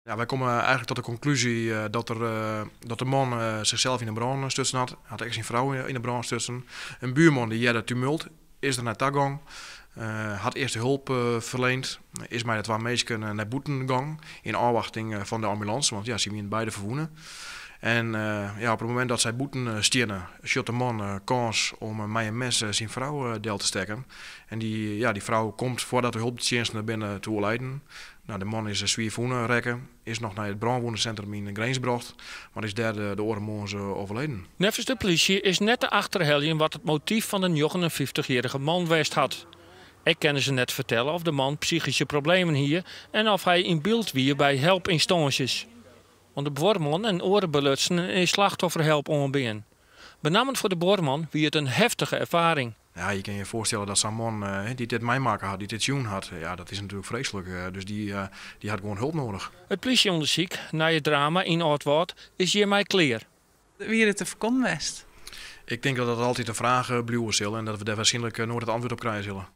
Ja, wij komen eigenlijk tot de conclusie dat de man zichzelf in de brand stutsen had. Hij had echt zijn vrouw in de brand stutsen. Een buurman die had tumult, is er naar Tagong. Had eerste hulp verleend. Is mij de twee meisjes naar boeten gegaan. In afwachting van de ambulance, want ja, ze waren beide verwoenen. En ja, op het moment dat zij boeten stierden, shot de man kans om mij een mes zijn vrouw deel te steken. En die vrouw komt voordat de hulpdiensten naar binnen te overlijden. Nou, de man is zwaar verwonnen rekken, is nog naar het brandwondencentrum in Grijns gebracht, maar is daar de orenmorgens overleden. Nevens de politie is net te achterhalen wat het motief van de 59-jarige man geweest had. Ik kennen ze net vertellen of de man psychische problemen hier en of hij in beeld wie bij helpinstanties. Want de boorman en orenbelutsen is slachtofferhelp onbeen. Benamend voor de boorman wie het een heftige ervaring. Ja, je kan je voorstellen dat zo'n man die dit meemaken had, die dit joen had, ja, dat is natuurlijk vreselijk. Dus die had gewoon hulp nodig. Het politieonderzoek naar het drama in Oudwoud is hiermee klaar. Wie het te voorkomen wist. Ik denk dat dat altijd een vraag blijven zal en dat we daar waarschijnlijk nooit het antwoord op krijgen zullen.